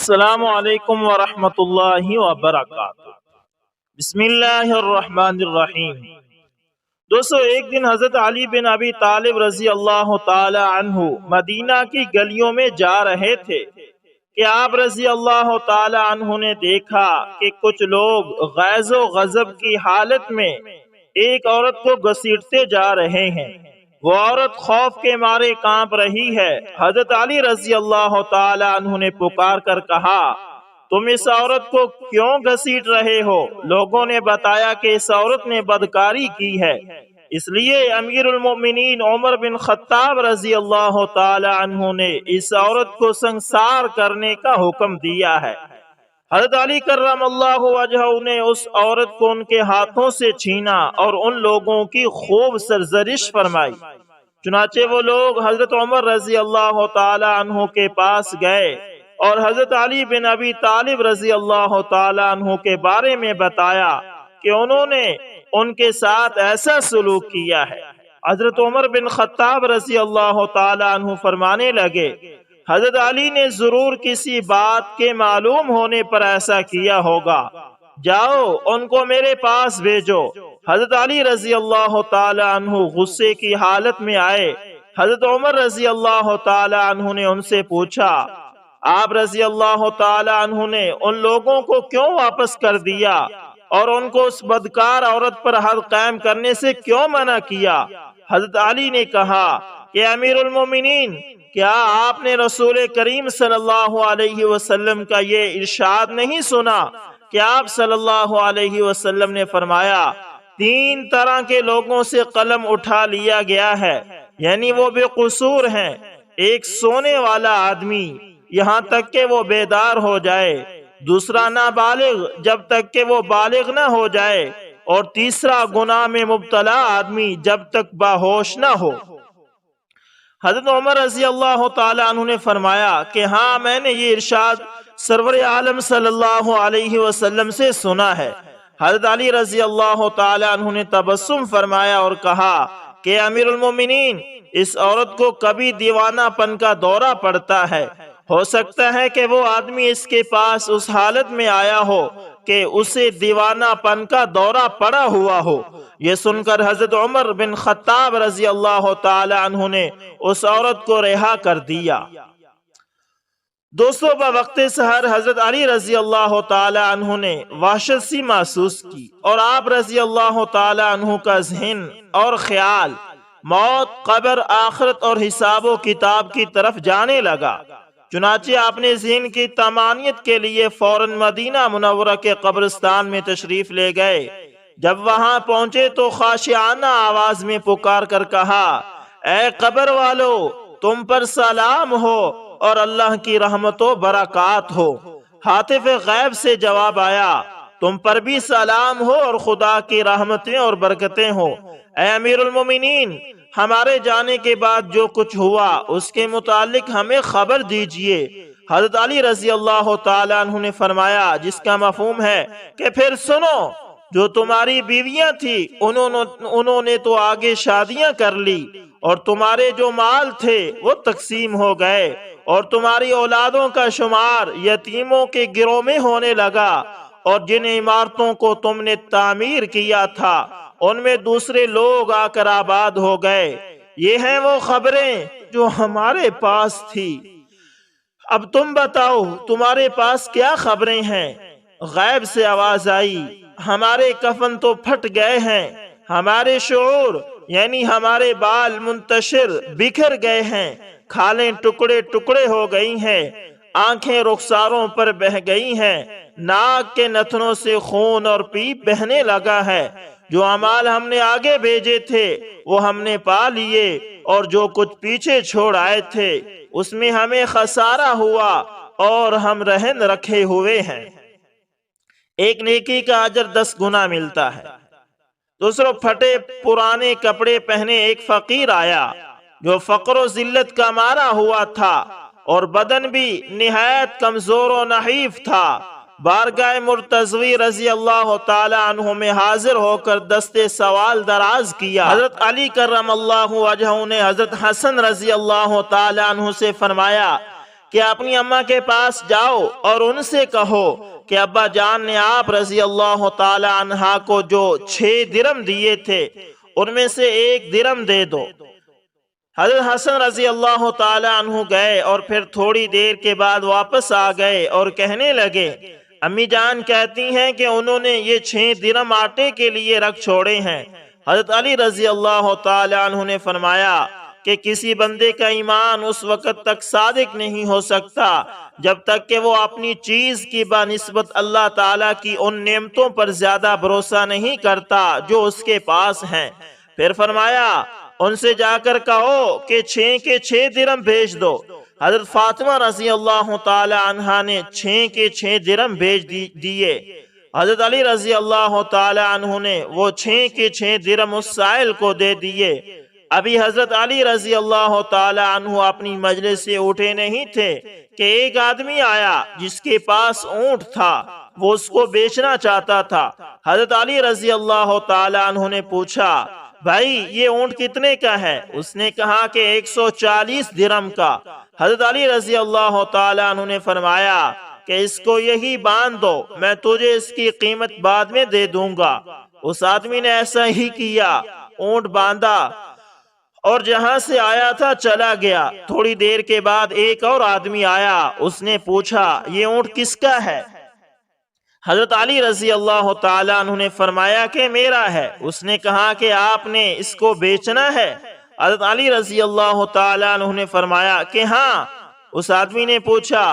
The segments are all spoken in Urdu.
السلام علیکم ورحمۃ اللہ وبرکاتہ۔ بسم اللہ الرحمن الرحیم۔ دوستو، ایک دن حضرت علی بن ابی طالب رضی اللہ تعالی عنہ مدینہ کی گلیوں میں جا رہے تھے کہ آپ رضی اللہ تعالی عنہ نے دیکھا کہ کچھ لوگ غیظ و غضب کی حالت میں ایک عورت کو گھسیٹتے جا رہے ہیں۔ وہ عورت خوف کے مارے کانپ رہی ہے۔ حضرت علی رضی اللہ تعالی عنہ نے پکار کر کہا، تم اس عورت کو کیوں گھسیٹ رہے ہو؟ لوگوں نے بتایا کہ اس عورت نے بدکاری کی ہے، اس لیے امیر المؤمنین عمر بن خطاب رضی اللہ تعالی عنہ نے اس عورت کو سنسار کرنے کا حکم دیا ہے۔ حضرت علی کرم اللہ وجہہ نے اس عورت کو ان کے ہاتھوں سے چھینا اور ان لوگوں کی خوب سرزنش فرمائی۔ چنانچہ وہ لوگ حضرت عمر رضی اللہ تعالی عنہ کے پاس گئے اور حضرت علی بن ابی طالب رضی اللہ تعالی عنہ کے بارے میں بتایا کہ انہوں نے ان کے ساتھ ایسا سلوک کیا ہے۔ حضرت عمر بن خطاب رضی اللہ تعالی عنہ فرمانے لگے، حضرت علی نے ضرور کسی بات کے معلوم ہونے پر ایسا کیا ہوگا، جاؤ ان کو میرے پاس بھیجو۔ حضرت علی رضی اللہ تعالی عنہ غصے کی حالت میں آئے۔ حضرت عمر رضی اللہ تعالی عنہ نے ان سے پوچھا، آپ رضی اللہ تعالی عنہ نے ان لوگوں کو کیوں واپس کر دیا اور ان کو اس بدکار عورت پر حد قائم کرنے سے کیوں منع کیا؟ حضرت علی نے کہا کہ امیر المومنین، کیا آپ نے رسول کریم صلی اللہ علیہ وسلم کا یہ ارشاد نہیں سنا کہ آپ صلی اللہ علیہ وسلم نے فرمایا، تین طرح کے لوگوں سے قلم اٹھا لیا گیا ہے، یعنی وہ بے قصور ہیں۔ ایک سونے والا آدمی یہاں تک کہ وہ بیدار ہو جائے، دوسرا نابالغ جب تک کہ وہ بالغ نہ ہو جائے، اور تیسرا گناہ میں مبتلا آدمی جب تک باہوش نہ ہو۔ حضرت عمر رضی اللہ تعالی عنہ نے فرمایا کہ ہاں، میں نے یہ ارشاد سرور عالم صلی اللہ علیہ وسلم سے سنا ہے۔ حضرت علی رضی اللہ تعالی عنہ نے تبسم فرمایا اور کہا کہ امیر المومنین، اس عورت کو کبھی دیوانہ پن کا دورہ پڑتا ہے، ہو سکتا ہے کہ وہ آدمی اس کے پاس اس حالت میں آیا ہو کہ اسے دیوانہ پن کا دورہ پڑا ہوا ہو۔ یہ سن کر حضرت عمر بن خطاب رضی اللہ تعالی عنہ نے اس عورت کو رہا کر دیا۔ دوستو، بوقت سحر حضرت علی رضی اللہ تعالی عنہ نے وحشت سی محسوس کی اور آپ رضی اللہ تعالی عنہ کا ذہن اور خیال موت، قبر، آخرت اور حساب و کتاب کی طرف جانے لگا۔ چنانچہ آپ نے ذہن کی طمانینت کے لیے فوراً مدینہ منورہ کے قبرستان میں تشریف لے گئے۔ جب وہاں پہنچے تو خاشعانہ آواز میں پکار کر کہا، اے قبر والو، تم پر سلام ہو اور اللہ کی رحمت و برکات ہو۔ ہاتف غیب سے جواب آیا، تم پر بھی سلام ہو اور خدا کی رحمتیں اور برکتیں ہو۔ اے امیر المومنین، ہمارے جانے کے بعد جو کچھ ہوا اس کے متعلق ہمیں خبر دیجئے۔ حضرت علی رضی اللہ تعالی عنہ نے فرمایا، جس کا مفہوم ہے کہ پھر سنو، جو تمہاری بیویاں تھی انہوں نے تو آگے شادیاں کر لی، اور تمہارے جو مال تھے وہ تقسیم ہو گئے، اور تمہاری اولادوں کا شمار یتیموں کے گروہ میں ہونے لگا، اور جن عمارتوں کو تم نے تعمیر کیا تھا ان میں دوسرے لوگ آ کر آباد ہو گئے۔ یہ ہیں وہ خبریں جو ہمارے پاس تھی، اب تم بتاؤ تمہارے پاس کیا خبریں ہیں؟ غیب سے آواز آئی، ہمارے کفن تو پھٹ گئے ہیں، ہمارے شعور یعنی ہمارے بال منتشر بکھر گئے ہیں، کھالیں ٹکڑے ٹکڑے ہو گئی ہیں، آنکھیں رخساروں پر بہہ گئی ہیں، ناک کے نتنوں سے خون اور پیپ بہنے لگا ہے۔ جو اعمال ہم نے آگے بھیجے تھے وہ ہم نے پا لیے، اور جو کچھ پیچھے چھوڑ آئے تھے اس میں ہمیں خسارہ ہوا اور ہم رہن رکھے ہوئے ہیں۔ ایک نیکی کا اجر 10 گنا ملتا ہے۔ دوسروں، پھٹے پرانے کپڑے پہنے ایک فقیر آیا جو فقر و ذلت کا مارا ہوا تھا اور بدن بھی نہایت کمزور و نحیف تھا۔ بارگاہ مرتضوی رضی اللہ تعالی عنہ میں حاضر ہو کر دستے سوال دراز کیا۔ حضرت علی کرم اللہ وجہہ نے حضرت حسن رضی اللہ تعالی عنہ سے فرمایا کہ اپنی اماں کے پاس جاؤ اور ان سے کہو کہ ابا جان نے آپ رضی اللہ تعالی عنہا کو جو 6 درم دیے تھے ان میں سے 1 درم دے دو۔ حضرت حسن رضی اللہ تعالی عنہ گئے اور پھر تھوڑی دیر کے بعد واپس آ گئے اور کہنے لگے امی جان کہتی ہیں کہ انہوں نے یہ 6 درم آٹے کے لیے رکھ چھوڑے ہیں۔ حضرت علی رضی اللہ تعالی عنہ نے فرمایا کہ کسی بندے کا ایمان اس وقت تک صادق نہیں ہو سکتا جب تک کہ وہ اپنی چیز کی بنسبت اللہ تعالیٰ کی ان نعمتوں پر زیادہ بھروسہ نہیں کرتا جو اس کے پاس ہیں۔ پھر فرمایا ان سے جا کر کہو کہ 6 کے 6 درم بھیج دو۔ حضرت فاطمہ رضی اللہ تعالی عنہا نے 6 کے 6 درم بھیج دیے۔ حضرت علی رضی اللہ تعالی عنہ نے وہ 6 کے 6 درم اس سائل کو دے دیے۔ ابھی حضرت علی رضی اللہ تعالی عنہ اپنی مجلس سے اٹھے نہیں تھے کہ ایک آدمی آیا جس کے پاس اونٹ تھا، وہ اس کو بیچنا چاہتا تھا۔ حضرت علی رضی اللہ تعالی عنہ نے پوچھا بھائی یہ اونٹ کتنے کا ہے؟ اس نے کہا کہ 140 درم کا۔ حضرت علی رضی اللہ تعالی عنہ نے فرمایا کہ اس کو یہی باندھ دو، میں تجھے اس کی قیمت بعد میں دے دوں گا۔ اس آدمی نے ایسا ہی کیا، اونٹ باندھا اور جہاں سے آیا تھا چلا گیا۔ تھوڑی دیر کے بعد ایک اور آدمی آیا، اس نے پوچھا یہ اونٹ کس کا ہے؟ حضرت علی رضی اللہ تعالی عنہ نے فرمایا کہ میرا ہے۔ اس نے کہا کہ آپ نے اس کو بیچنا ہے؟ حضرت علی رضی اللہ تعالی عنہ نے فرمایا کہ ہاں۔ اس آدمی نے پوچھا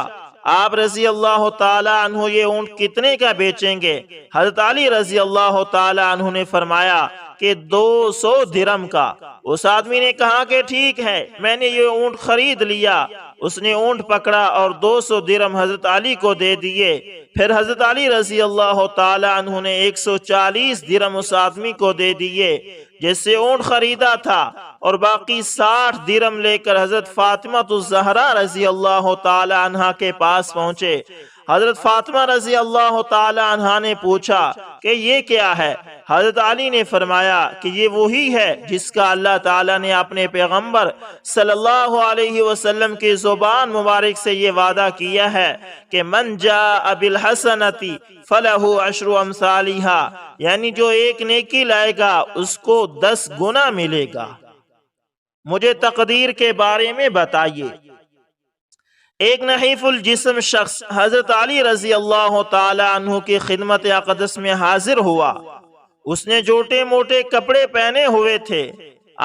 آپ رضی اللہ تعالی عنہ یہ اونٹ کتنے کا بیچیں گے؟ حضرت علی رضی اللہ تعالی عنہ نے فرمایا کہ 200 درم کا۔ اس آدمی نے کہا کہ ٹھیک ہے، میں نے یہ اونٹ خرید لیا۔ اس نے اونٹ پکڑا اور 200 درم حضرت علی کو دے دیے۔ پھر حضرت علی رضی اللہ تعالی عنہ نے 140 درم اس آدمی کو دے دیے جس سے اونٹ خریدا تھا، اور باقی 60 درم لے کر حضرت فاطمہ الزہرا رضی اللہ تعالی عنہا کے پاس پہنچے۔ حضرت فاطمہ رضی اللہ تعالی عنہا نے پوچھا کہ یہ کیا ہے؟ حضرت علی نے فرمایا کہ یہ وہی ہے جس کا اللہ تعالیٰ نے اپنے پیغمبر صلی اللہ علیہ وسلم کی زبان مبارک سے یہ وعدہ کیا ہے کہ من جاء بالحسنۃ فلہ عشر امثالھا، یعنی جو ایک نیکی لائے گا اس کو 10 گنا ملے گا۔ مجھے تقدیر کے بارے میں بتائیے۔ ایک نحیف الجسم شخص حضرت علی رضی اللہ تعالی عنہ کی خدمت اقدس میں حاضر ہوا۔ اس نے چھوٹے موٹے کپڑے پہنے ہوئے تھے۔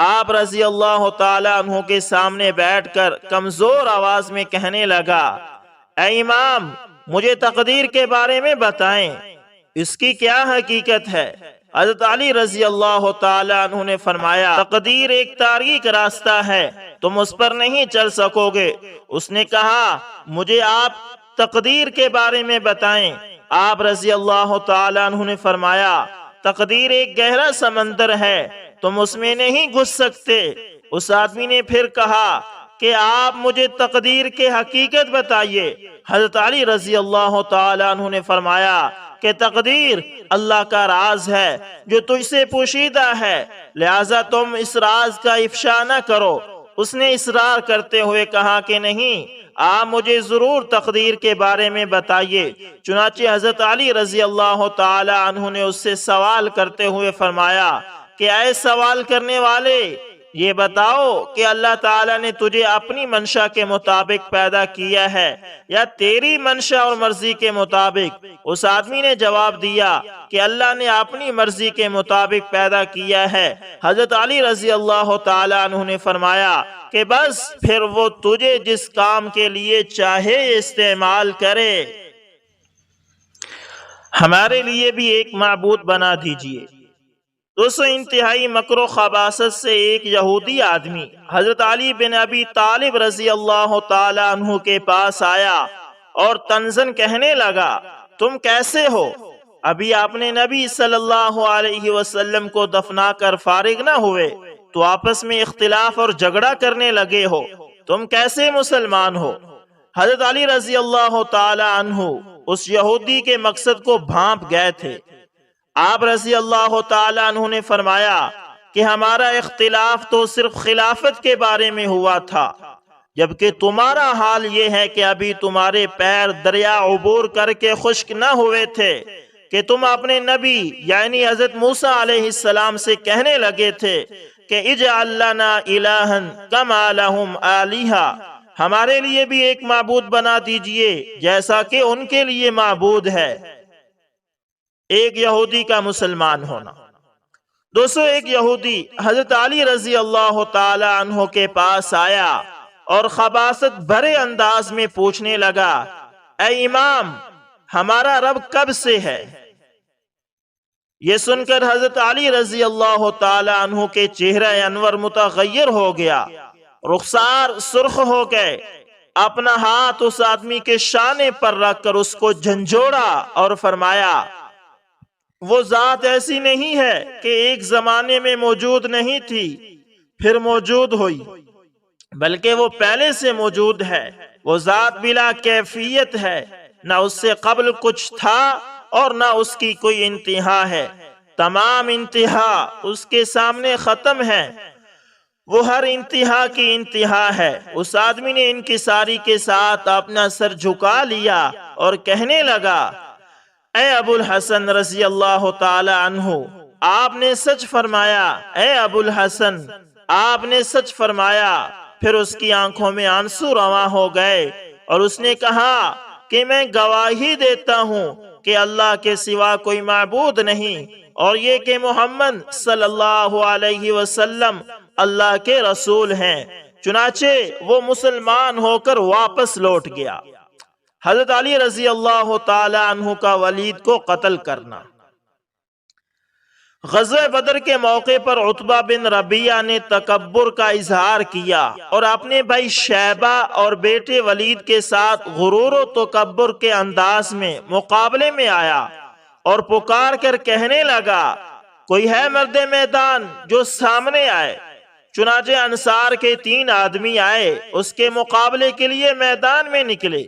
آپ رضی اللہ تعالی عنہ کے سامنے بیٹھ کر کمزور آواز میں کہنے لگا اے امام مجھے تقدیر کے بارے میں بتائیں، اس کی کیا حقیقت ہے؟ حضرت علی رضی اللہ تعالی عنہ نے فرمایا تقدیر ایک تاریک راستہ ہے، تم اس پر نہیں چل سکو گے۔ اس نے کہا مجھے آپ تقدیر کے بارے میں بتائیں۔ آپ رضی اللہ تعالی عنہ نے فرمایا تقدیر ایک گہرا سمندر ہے، تم اس میں نہیں گھس سکتے۔ اس آدمی نے پھر کہا کہ آپ مجھے تقدیر کے حقیقت بتائیے۔ حضرت علی رضی اللہ تعالی عنہ نے فرمایا کہ تقدیر اللہ کا راز ہے جو تجھ سے پوشیدہ ہے، لہٰذا تم اس راز کا افشا نہ کرو۔ اس نے اصرار کرتے ہوئے کہا کہ نہیں، آپ مجھے ضرور تقدیر کے بارے میں بتائیے۔ چنانچہ حضرت علی رضی اللہ تعالی عنہ نے اس سے سوال کرتے ہوئے فرمایا کہ اے سوال کرنے والے، یہ بتاؤ کہ اللہ تعالیٰ نے تجھے اپنی منشا کے مطابق پیدا کیا ہے یا تیری منشا اور مرضی کے مطابق؟ اس آدمی نے جواب دیا کہ اللہ نے اپنی مرضی کے مطابق پیدا کیا ہے۔ حضرت علی رضی اللہ تعالی عنہ نے فرمایا کہ بس پھر وہ تجھے جس کام کے لیے چاہے استعمال کرے۔ ہمارے لیے بھی ایک معبود بنا دیجئے۔ دوستو انتہائی مکر و خباثت سے ایک یہودی آدمی حضرت علی بن ابی طالب رضی اللہ تعالی عنہ کے پاس آیا اور طنزاً کہنے لگا تم کیسے ہو؟ ابھی آپ نے نبی صلی اللہ علیہ وسلم کو دفنا کر فارغ نہ ہوئے تو آپس میں اختلاف اور جھگڑا کرنے لگے ہو، تم کیسے مسلمان ہو؟ حضرت علی رضی اللہ تعالی عنہ اس یہودی کے مقصد کو بھانپ گئے تھے۔ آپ رضی اللہ تعالی عنہ نے فرمایا کہ ہمارا اختلاف تو صرف خلافت کے بارے میں ہوا تھا، جبکہ تمہارا حال یہ ہے کہ ابھی تمہارے پیر دریا عبور کر کے خشک نہ ہوئے تھے کہ تم اپنے نبی یعنی حضرت موسیٰ علیہ السلام سے کہنے لگے تھے کہ اجعل لنا الہا کما لہم آلہہ، ہمارے لیے بھی ایک معبود بنا دیجئے جیسا کہ ان کے لیے معبود ہے۔ ایک یہودی کا مسلمان ہونا۔ دوستو، ایک یہودی حضرت علی رضی اللہ تعالی عنہ کے پاس آیا اور خباثت بھرے انداز میں پوچھنے لگا، اے امام، ہمارا رب کب سے ہے؟ یہ سن کر حضرت علی رضی اللہ تعالی عنہ کے چہرہ انور متغیر ہو گیا، رخسار سرخ ہو گئے، اپنا ہاتھ اس آدمی کے شانے پر رکھ کر اس کو جھنجھوڑا اور فرمایا، وہ ذات ایسی نہیں ہے کہ ایک زمانے میں موجود نہیں تھی پھر موجود ہوئی، بلکہ وہ پہلے سے موجود ہے۔ وہ ذات بلا کیفیت ہے، نہ اس سے قبل کچھ تھا اور نہ اس کی کوئی انتہا ہے، تمام انتہا اس کے سامنے ختم ہے، وہ ہر انتہا کی انتہا ہے۔ اس آدمی نے انکساری کے ساتھ اپنا سر جھکا لیا اور کہنے لگا، اے ابو الحسن رضی اللہ تعالی عنہ، آپ نے سچ فرمایا، اے ابو الحسن، آپ نے سچ فرمایا۔ پھر اس کی آنکھوں میں آنسو رواں ہو گئے اور اس نے کہا کہ میں گواہی دیتا ہوں کہ اللہ کے سوا کوئی معبود نہیں، اور یہ کہ محمد صلی اللہ علیہ وسلم اللہ کے رسول ہیں۔ چنانچہ وہ مسلمان ہو کر واپس لوٹ گیا۔ حضرت علی رضی اللہ تعالی عنہ کا ولید کو قتل کرنا۔ غزوہ بدر کے موقع پر عتبہ بن ربیعہ نے تکبر کا اظہار کیا اور اپنے بھائی شیبہ اور بیٹے ولید کے ساتھ غرور و تکبر کے انداز میں مقابلے میں آیا اور پکار کر کہنے لگا، کوئی ہے مرد میدان جو سامنے آئے؟ چنانچہ انصار کے 3 آدمی آئے، اس کے مقابلے کے لیے میدان میں نکلے۔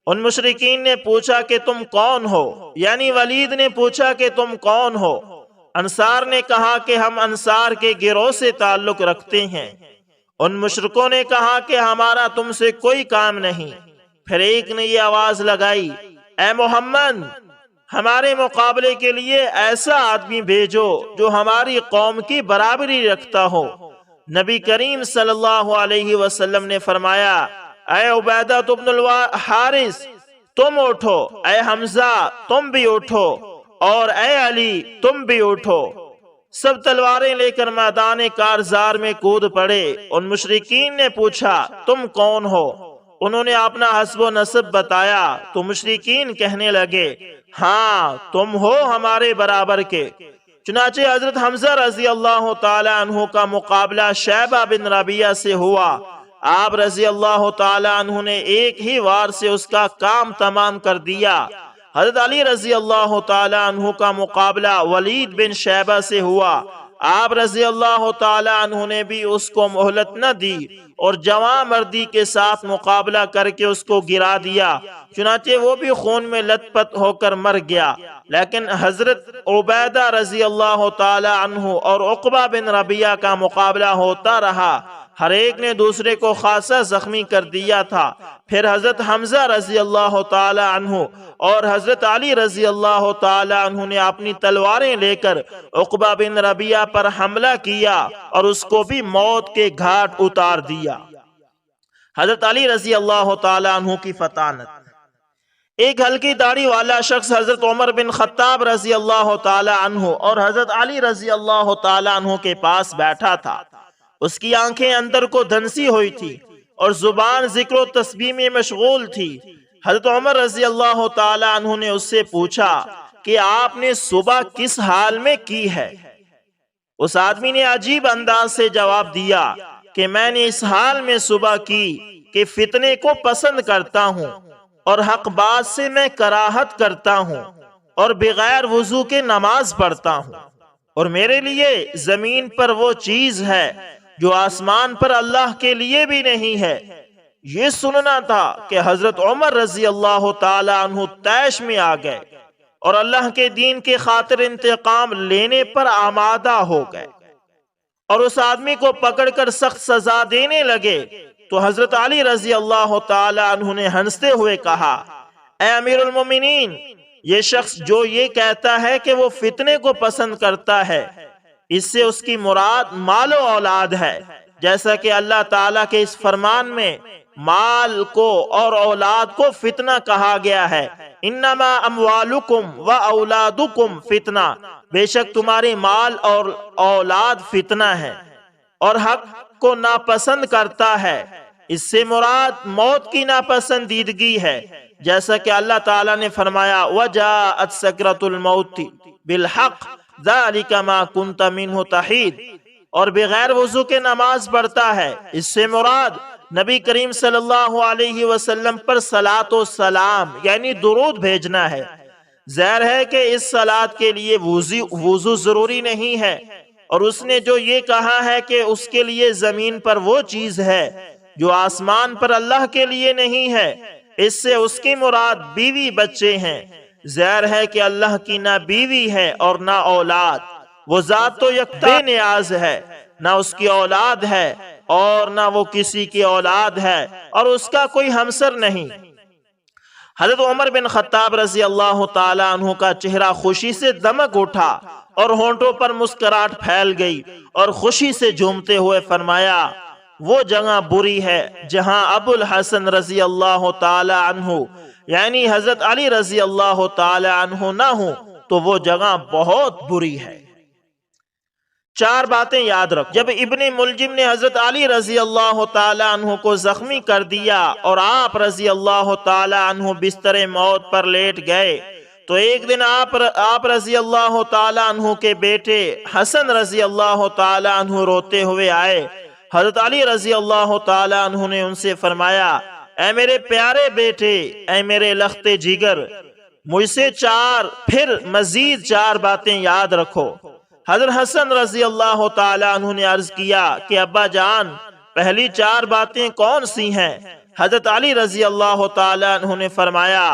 ان مشرکین نے پوچھا کہ تم کون ہو؟ یعنی ولید نے پوچھا کہ تم کون ہو؟ انصار نے کہا کہ ہم انصار کے گروہ سے تعلق رکھتے ہیں۔ ان مشرکوں نے کہا کہ ہمارا تم سے کوئی کام نہیں۔ پھر ایک نے یہ آواز لگائی، اے محمد، ہمارے مقابلے کے لیے ایسا آدمی بھیجو جو ہماری قوم کی برابری رکھتا ہو۔ نبی کریم صلی اللہ علیہ وسلم نے فرمایا، اے عبیدہ بن الحارث، تم اٹھو، اے حمزہ تم بھی اٹھو، اور اے علی تم بھی اٹھو۔ سب تلواریں لے کر میدان کارزار میں کود پڑے۔ ان مشرکین نے پوچھا، تم کون ہو؟ انہوں نے اپنا حسب و نسب بتایا تو مشرکین کہنے لگے، ہاں تم ہو ہمارے برابر کے۔ چنانچہ حضرت حمزہ رضی اللہ تعالی عنہ کا مقابلہ شیبہ بن ربیعہ سے ہوا۔ آپ رضی اللہ تعالی عنہ نے ایک ہی وار سے اس کا کام تمام کر دیا۔ حضرت علی رضی اللہ تعالی عنہ کا مقابلہ ولید بن شیبہ سے ہوا۔ آپ رضی اللہ تعالی عنہ نے بھی اس کو مہلت نہ دی اور جواں مردی کے ساتھ مقابلہ کر کے اس کو گرا دیا، چنانچہ وہ بھی خون میں لت پت ہو کر مر گیا۔ لیکن حضرت عبیدہ رضی اللہ تعالی عنہ اور عقبہ بن ربیعہ کا مقابلہ ہوتا رہا، ہر ایک نے دوسرے کو خاصا زخمی کر دیا تھا۔ پھر حضرت حمزہ رضی اللہ تعالی عنہ اور حضرت علی رضی اللہ تعالی عنہ نے اپنی تلواریں لے کر عقبہ بن ربیعہ پر حملہ کیا اور اس کو بھی موت کے گھاٹ اتار دیا۔ حضرت علی رضی اللہ تعالی عنہ کی فطانت۔ ایک ہلکی داڑھی والا شخص حضرت عمر بن خطاب رضی اللہ تعالی عنہ اور حضرت علی رضی اللہ تعالی عنہ کے پاس بیٹھا تھا۔ اس کی آنکھیں اندر کو دھنسی ہوئی تھی اور زبان ذکر و تسبیح میں مشغول تھی۔ حضرت عمر رضی اللہ تعالی عنہ نے اس سے پوچھا کہ آپ نے صبح کس حال میں کی ہے؟ اس آدمی نے عجیب انداز سے جواب دیا کہ میں نے اس حال میں صبح کی کہ فتنے کو پسند کرتا ہوں اور حق بات سے میں کراہت کرتا ہوں اور بغیر وضو کے نماز پڑھتا ہوں، اور میرے لیے زمین پر وہ چیز ہے جو آسمان پر اللہ کے لیے بھی نہیں ہے۔ یہ سننا تھا کہ حضرت عمر رضی اللہ تعالی عنہ طیش میں آ گئے اور اللہ کے دین کے خاطر انتقام لینے پر آمادہ ہو گئے اور اس آدمی کو پکڑ کر سخت سزا دینے لگے۔ تو حضرت علی رضی اللہ تعالی عنہ نے ہنستے ہوئے کہا، اے امیر المومنین، یہ شخص جو یہ کہتا ہے کہ وہ فتنے کو پسند کرتا ہے، اس سے اس کی مراد مال و اولاد ہے، جیسا کہ اللہ تعالیٰ کے اس فرمان میں مال کو اور اولاد کو فتنہ کہا گیا ہے، انما اموالکم و اولادکم فتنہ، بے شک تمہاری مال اور اولاد فتنہ ہے، اور حق کو ناپسند کرتا ہے، اس سے مراد موت کی ناپسندیدگی ہے، جیسا کہ اللہ تعالیٰ نے فرمایا وَجَاءَتْ سَكْرَةُ الْمَوْتِ بِالْحَقِّ ذَلِكَ مَا كُنْتَ مِنْهُ تَحِيدُ، اور بغیر وضو کے نماز پڑھتا ہے، اس سے مراد نبی کریم صلی اللہ علیہ وسلم پر صلاۃ و سلام یعنی درود بھیجنا ہے۔ ظاہر ہے کہ اس صلاۃ کے لیے وضو ضروری نہیں ہے، اور اس نے جو یہ کہا ہے کہ اس کے لیے زمین پر وہ چیز ہے جو آسمان پر اللہ کے لیے نہیں ہے، اس سے اس کی مراد بیوی بچے ہیں۔ ظاہر ہے کہ اللہ کی نہ بیوی ہے اور نہ اولاد، وہ ذات تو یکتا بے نیاز ہے، نہ اس کی اولاد ہے اور نہ وہ کسی کی اولاد ہے، اور اس کا کوئی ہمسر نہیں۔ حضرت عمر بن خطاب رضی اللہ تعالی عنہ کا چہرہ خوشی سے دمک اٹھا اور ہونٹوں پر مسکراہٹ پھیل گئی، اور خوشی سے جھومتے ہوئے فرمایا، وہ جگہ بری ہے جہاں ابو الحسن رضی اللہ تعالی عنہ یعنی حضرت علی رضی اللہ تعالی عنہ نہ ہوں تو وہ جگہ بہت بری ہے۔ چار باتیں یاد رکھ۔ جب ابن ملجم نے حضرت علی رضی اللہ تعالی عنہ کو زخمی کر دیا اور آپ رضی اللہ تعالی عنہ بستر موت پر لیٹ گئے، تو ایک دن آپ رضی اللہ تعالی عنہ کے بیٹے حسن رضی اللہ تعالی عنہ روتے ہوئے آئے۔ حضرت علی رضی اللہ تعالی عنہ نے ان سے فرمایا، اے میرے پیارے بیٹے، اے میرے لخت جگر، مجھ سے پھر مزید چار باتیں یاد رکھو۔ حضرت حسن رضی اللہ تعالی عنہ نے عرض کیا کہ ابا جان، پہلی چار باتیں کون سی ہیں؟ حضرت علی رضی اللہ تعالی عنہ نے فرمایا،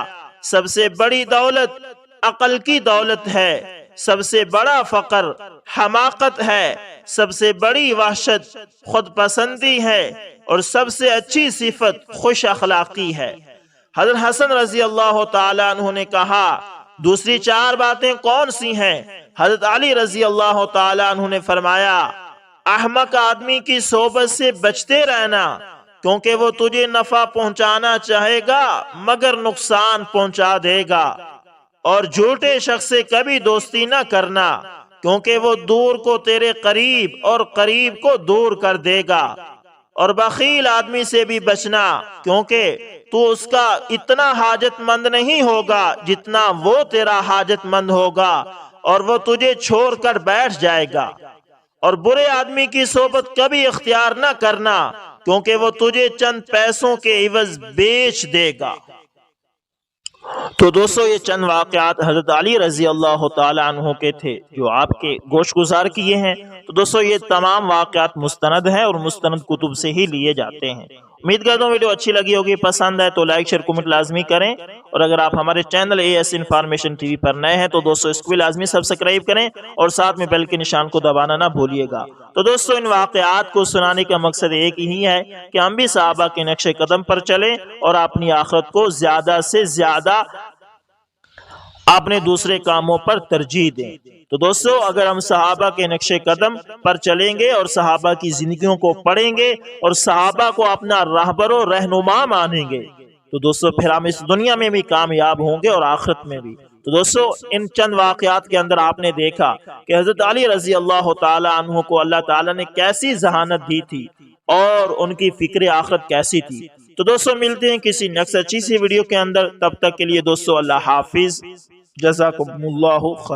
سب سے بڑی دولت عقل کی دولت ہے، سب سے بڑا فقر حماقت ہے، سب سے بڑی وحشت خود پسندی ہے، اور سب سے اچھی صفت خوش اخلاقی ہے۔ حضرت حسن رضی اللہ تعالی عنہ نے کہا، دوسری چار باتیں کون سی ہیں؟ حضرت علی رضی اللہ تعالی عنہ نے فرمایا، احمق آدمی کی صحبت سے بچتے رہنا، کیونکہ وہ تجھے نفع پہنچانا چاہے گا مگر نقصان پہنچا دے گا، اور جھوٹے شخص سے کبھی دوستی نہ کرنا، کیونکہ وہ دور کو تیرے قریب اور قریب کو دور کر دے گا، اور بخیل آدمی سے بھی بچنا، کیونکہ تو اس کا اتنا حاجت مند نہیں ہوگا جتنا وہ تیرا حاجت مند ہوگا، اور وہ تجھے چھوڑ کر بیٹھ جائے گا، اور برے آدمی کی صحبت کبھی اختیار نہ کرنا، کیونکہ وہ تجھے چند پیسوں کے عوض بیچ دے گا۔ تو دوستو، یہ چند واقعات حضرت علی رضی اللہ تعالی عنہ کے تھے جو آپ کے گوش گزار کیے ہیں۔ تو دوستو، یہ تمام واقعات مستند ہیں اور مستند کتب سے ہی لیے جاتے ہیں۔ امید کرتا ہوں ویڈیو اچھی لگی ہوگی، پسند ہے تو لائک شیئر کمنٹ لازمی کریں، اور اگر آپ ہمارے channel AS information T V پر نئے ہیں تو دوستو اس کو بھی لازمی سبسکرائب کریں، اور ساتھ میں بیل کے نشان کو دبانا نہ بھولیے گا۔ تو دوستو، ان واقعات کو سنانے کا مقصد ایک ہی ہے کہ ہم بھی صحابہ کے نقش قدم پر چلیں اور اپنی آخرت کو زیادہ سے زیادہ اپنے دوسرے کاموں پر ترجیح دیں۔ تو دوستو، اگر ہم صحابہ کے نقش قدم پر چلیں گے اور صحابہ کی زندگیوں کو پڑھیں گے اور صحابہ کو اپنا رہبر و رہنما مانیں گے، تو دوستو پھر ہم اس دنیا میں بھی کامیاب ہوں گے اور آخرت میں بھی۔ تو دوستو، ان چند واقعات کے اندر آپ نے دیکھا کہ حضرت علی رضی اللہ تعالی عنہ کو اللہ تعالیٰ نے کیسی ذہانت دی تھی اور ان کی فکر آخرت کیسی تھی۔ تو دوستو، ملتے ہیں کسی نیکسٹ اچھی سی ویڈیو کے اندر، تب تک کے لیے دوستو اللہ حافظ، جزاکم اللہ خیر۔